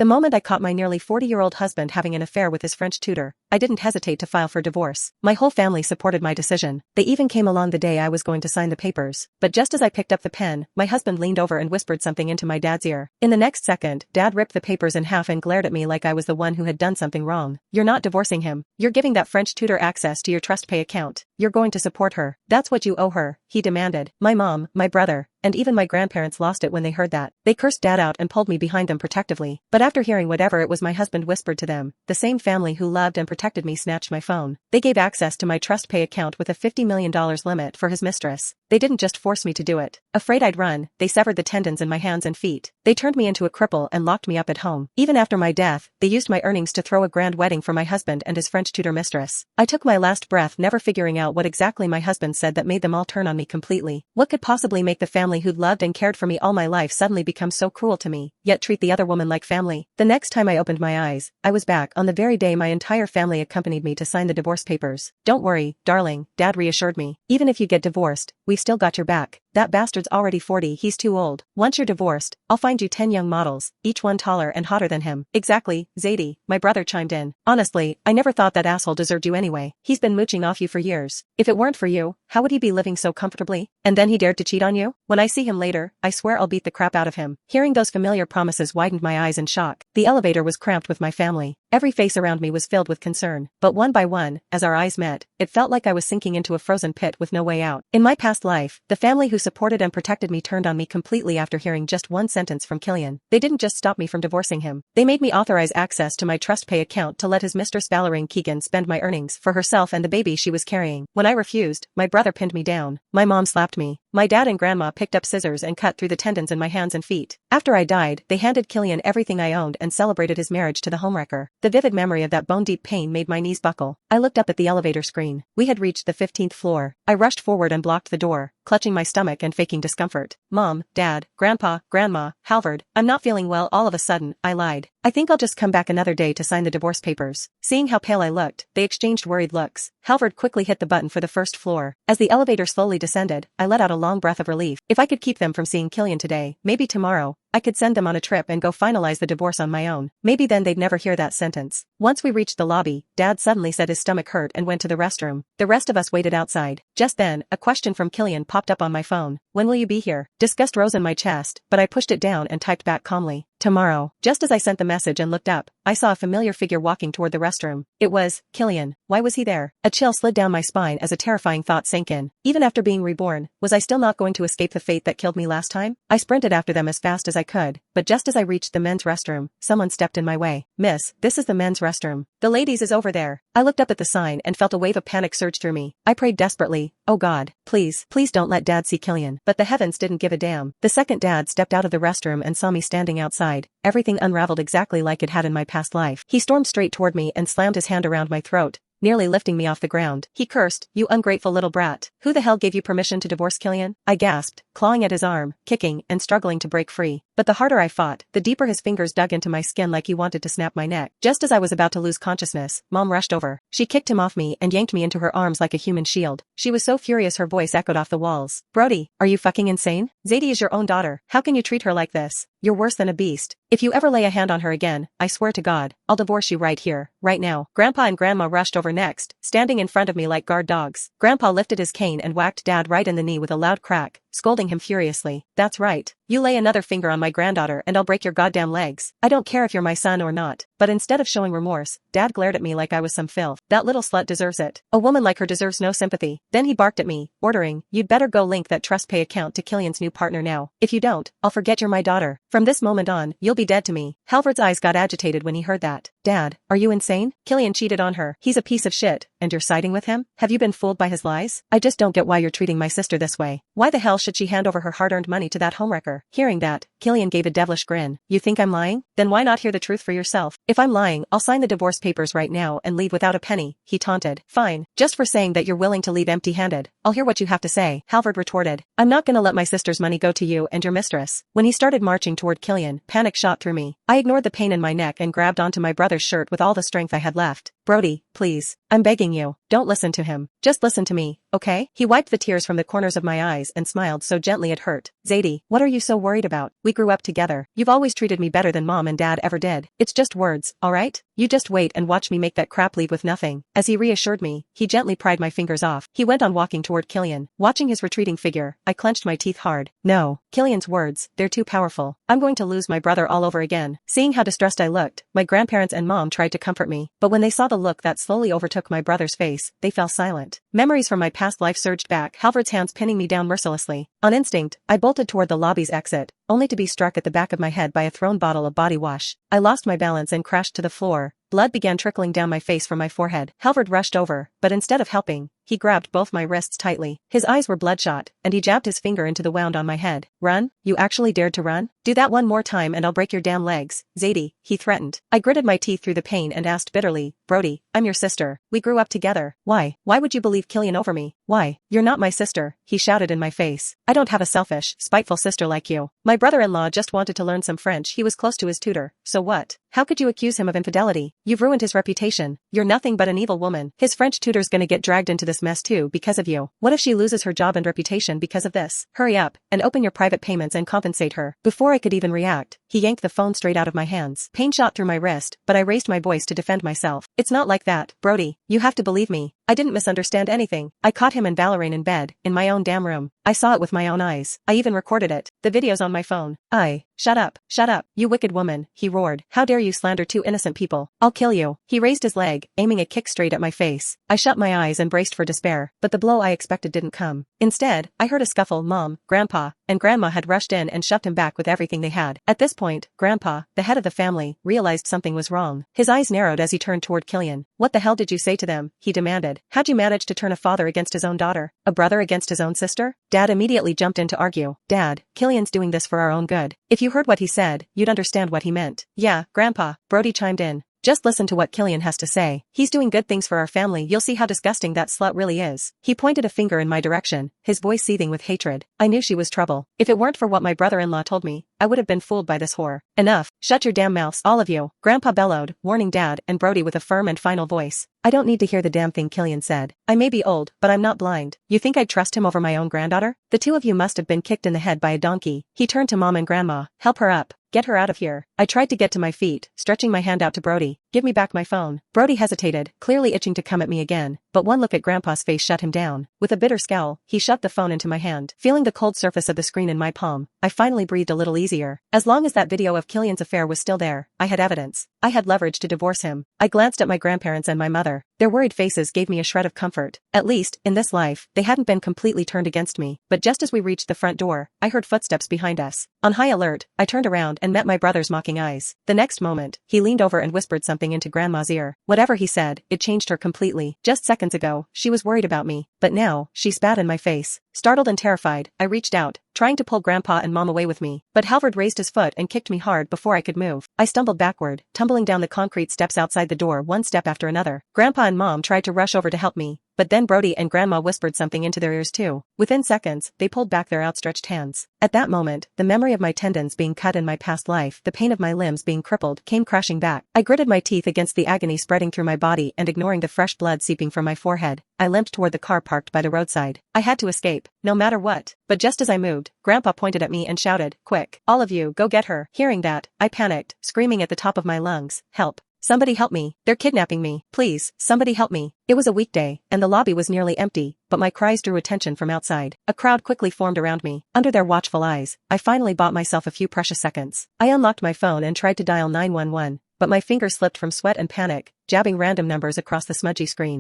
The moment I caught my nearly 40-year-old husband having an affair with his French tutor, I didn't hesitate to file for divorce. My whole family supported my decision. They even came along the day I was going to sign the papers. But just as I picked up the pen, my husband leaned over and whispered something into my dad's ear. In the next second, Dad ripped the papers in half and glared at me like I was the one who had done something wrong. "You're not divorcing him. You're giving that French tutor access to your TrustPay account. You're going to support her. That's what you owe her," he demanded. My mom, my brother, and even my grandparents lost it when they heard that. They cursed Dad out and pulled me behind them protectively. But after hearing whatever it was my husband whispered to them, the same family who loved and protected me snatched my phone. They gave access to my TrustPay account with a $50 million limit for his mistress. They didn't just force me to do it. Afraid I'd run, they severed the tendons in my hands and feet. They turned me into a cripple and locked me up at home. Even after my death, they used my earnings to throw a grand wedding for my husband and his French tutor mistress. I took my last breath, never figuring out what exactly my husband said that made them all turn on me completely. What could possibly make the family who'd loved and cared for me all my life suddenly become so cruel to me, yet treat the other woman like family? The next time I opened my eyes, I was back on the very day my entire family accompanied me to sign the divorce papers. "Don't worry, darling," Dad reassured me. "Even if you get divorced, we've still got your back. That bastard's already 40, he's too old. Once you're divorced, I'll find you 10 young models, each one taller and hotter than him." "Exactly, Zadie," my brother chimed in. "Honestly, I never thought that asshole deserved you anyway. He's been mooching off you for years. If it weren't for you, how would he be living so comfortably? And then he dared to cheat on you? When I see him later, I swear I'll beat the crap out of him." Hearing those familiar promises widened my eyes in shock. The elevator was cramped with my family. Every face around me was filled with concern. But one by one, as our eyes met, it felt like I was sinking into a frozen pit with no way out. In my past life, the family who supported and protected me turned on me completely after hearing just one sentence from Killian. They didn't just stop me from divorcing him. They made me authorize access to my TrustPay account to let his mistress Valorine Keegan spend my earnings for herself and the baby she was carrying. When I refused, my brother pinned me down. My mom slapped me. My dad and grandma picked up scissors and cut through the tendons in my hands and feet. After I died, they handed Killian everything I owned and celebrated his marriage to the homewrecker. The vivid memory of that bone-deep pain made my knees buckle. I looked up at the elevator screen. We had reached the 15th floor. I rushed forward and blocked the door, clutching my stomach and faking discomfort. "Mom, Dad, Grandpa, Grandma, Halvard, I'm not feeling well." All of a sudden, I lied. "I think I'll just come back another day to sign the divorce papers." Seeing how pale I looked, they exchanged worried looks. Halvard quickly hit the button for the first floor. As the elevator slowly descended, I let out a long breath of relief. If I could keep them from seeing Killian today, maybe tomorrow, I could send them on a trip and go finalize the divorce on my own. Maybe then they'd never hear that sentence. Once we reached the lobby, Dad suddenly said his stomach hurt and went to the restroom. The rest of us waited outside. Just then, a question from Killian popped up on my phone. "When will you be here?" Disgust rose in my chest, but I pushed it down and typed back calmly, "Tomorrow." Just as I sent the message and looked up, I saw a familiar figure walking toward the restroom. It was Killian. Why was he there? A chill slid down my spine as a terrifying thought sank in. Even after being reborn, was I still not going to escape the fate that killed me last time? I sprinted after them as fast as I could, but just as I reached the men's restroom, someone stepped in my way. "Miss, this is the men's restroom. The ladies is over there." I looked up at the sign and felt a wave of panic surge through me. I prayed desperately, "Oh God, please, please don't let Dad see Killian." But the heavens didn't give a damn. The second Dad stepped out of the restroom and saw me standing outside, everything unraveled exactly like it had in my past life. He stormed straight toward me and slammed his hand around my throat, nearly lifting me off the ground. He cursed, "You ungrateful little brat. Who the hell gave you permission to divorce Killian?" I gasped, clawing at his arm, kicking, and struggling to break free. But the harder I fought, the deeper his fingers dug into my skin like he wanted to snap my neck. Just as I was about to lose consciousness, Mom rushed over. She kicked him off me and yanked me into her arms like a human shield. She was so furious her voice echoed off the walls. "Brody, are you fucking insane? Zadie is your own daughter. How can you treat her like this? You're worse than a beast. If you ever lay a hand on her again, I swear to God, I'll divorce you right here, right now." Grandpa and Grandma rushed over next, standing in front of me like guard dogs. Grandpa lifted his cane and whacked Dad right in the knee with a loud crack, scolding him furiously. "That's right. You lay another finger on my granddaughter and I'll break your goddamn legs. I don't care if you're my son or not." But instead of showing remorse, Dad glared at me like I was some filth. "That little slut deserves it. A woman like her deserves no sympathy." Then he barked at me, ordering, "You'd better go link that TrustPay account to Killian's new partner now. If you don't, I'll forget you're my daughter. From this moment on, you'll be dead to me." Halvard's eyes got agitated when he heard that. "Dad, are you insane? Killian cheated on her. He's a piece of shit, and you're siding with him? Have you been fooled by his lies? I just don't get why you're treating my sister this way. Why the hell should she hand over her hard-earned money to that homewrecker?" Hearing that, Killian gave a devilish grin. "You think I'm lying? Then why not hear the truth for yourself? If I'm lying, I'll sign the divorce papers right now and leave without a penny," he taunted. "Fine, just for saying that you're willing to leave empty-handed. I'll hear what you have to say," Halvard retorted. "I'm not gonna let my sister's money go to you and your mistress." When he started marching toward Killian, panic shot through me. I ignored the pain in my neck and grabbed onto my brother's shirt with all the strength I had left. "Brody, please. I'm begging you. Don't listen to him. Just listen to me. okay? He wiped the tears from the corners of my eyes and smiled so gently it hurt. Zadie, what are you so worried about? We grew up together. You've always treated me better than mom and dad ever did. It's just words, alright? You just wait and watch me make that crap leave with nothing. As he reassured me, he gently pried my fingers off. He went on walking toward Killian. Watching his retreating figure, I clenched my teeth hard. No. Killian's words, they're too powerful. I'm going to lose my brother all over again. Seeing how distressed I looked, my grandparents and mom tried to comfort me, but when they saw the look that slowly overtook my brother's face, they fell silent. Memories from my past life surged back, Halvard's hands pinning me down mercilessly. On instinct, I bolted toward the lobby's exit, only to be struck at the back of my head by a thrown bottle of body wash. I lost my balance and crashed to the floor. Blood began trickling down my face from my forehead. Halvard rushed over, but instead of helping, he grabbed both my wrists tightly. His eyes were bloodshot, and he jabbed his finger into the wound on my head. Run? You actually dared to run? Do that one more time and I'll break your damn legs, Zadie, he threatened. I gritted my teeth through the pain and asked bitterly, Brody, I'm your sister. We grew up together. Why? Why would you believe Killian over me? Why? You're not my sister, he shouted in my face. I don't have a selfish, spiteful sister like you. My brother-in-law just wanted to learn some French. He was close to his tutor, so what? How could you accuse him of infidelity? You've ruined his reputation. You're nothing but an evil woman. His French tutor's gonna get dragged into this mess too because of you. What if she loses her job and reputation because of this? Hurry up, and open your private payments and compensate her. Before I could even react, he yanked the phone straight out of my hands. Pain shot through my wrist, but I raised my voice to defend myself. It's not like that, Brody. You have to believe me. I didn't misunderstand anything. I caught him and Valerian in bed, in my own damn room. I saw it with my own eyes. I even recorded it. The video's on my phone. Shut up, you wicked woman, he roared. How dare you slander two innocent people? I'll kill you. He raised his leg, aiming a kick straight at my face. I shut my eyes and braced for despair, but the blow I expected didn't come. Instead, I heard a scuffle. Mom, Grandpa, and Grandma had rushed in and shoved him back with everything they had. At this point, Grandpa, the head of the family, realized something was wrong. His eyes narrowed as he turned toward Killian. What the hell did you say to them? He demanded. How'd you manage to turn a father against his own daughter? A brother against his own sister? Dad immediately jumped in to argue. Dad, Killian's doing this for our own good. If you heard what he said, you'd understand what he meant. Yeah, Grandpa, Brody chimed in. Just listen to what Killian has to say. He's doing good things for our family. You'll see how disgusting that slut really is. He pointed a finger in my direction, his voice seething with hatred. I knew she was trouble. If it weren't for what my brother-in-law told me, I would have been fooled by this whore. Enough. Shut your damn mouths, all of you. Grandpa bellowed, warning Dad and Brody with a firm and final voice. I don't need to hear the damn thing, Killian said. I may be old, but I'm not blind. You think I'd trust him over my own granddaughter? The two of you must have been kicked in the head by a donkey. He turned to Mom and Grandma. Help her up. Get her out of here. I tried to get to my feet, stretching my hand out to Brody. Give me back my phone. Brody hesitated, clearly itching to come at me again, but one look at Grandpa's face shut him down. With a bitter scowl, he shoved the phone into my hand. Feeling the cold surface of the screen in my palm, I finally breathed a little easier. As long as that video of Killian's affair was still there, I had evidence. I had leverage to divorce him. I glanced at my grandparents and my mother. Their worried faces gave me a shred of comfort. At least, in this life, they hadn't been completely turned against me. But just as we reached the front door, I heard footsteps behind us. On high alert, I turned around and met my brother's mocking eyes. The next moment, he leaned over and whispered something into Grandma's ear. Whatever he said, it changed her completely. Just seconds ago, she was worried about me, but now, she spat in my face. Startled and terrified, I reached out, trying to pull Grandpa and Mom away with me, but Halvard raised his foot and kicked me hard before I could move. I stumbled backward, tumbling down the concrete steps outside the door one step after another. Grandpa and Mom tried to rush over to help me, but then Brody and Grandma whispered something into their ears too. Within seconds, they pulled back their outstretched hands. At that moment, the memory of my tendons being cut in my past life, the pain of my limbs being crippled, came crashing back. I gritted my teeth against the agony spreading through my body and ignoring the fresh blood seeping from my forehead, I limped toward the car parked by the roadside. I had to escape, no matter what. But just as I moved, Grandpa pointed at me and shouted, "Quick, all of you, go get her." Hearing that, I panicked, screaming at the top of my lungs, "Help. Somebody help me. They're kidnapping me. Please, somebody help me." It was a weekday, and the lobby was nearly empty, but my cries drew attention from outside. A crowd quickly formed around me. Under their watchful eyes, I finally bought myself a few precious seconds. I unlocked my phone and tried to dial 911, but my fingers slipped from sweat and panic, jabbing random numbers across the smudgy screen.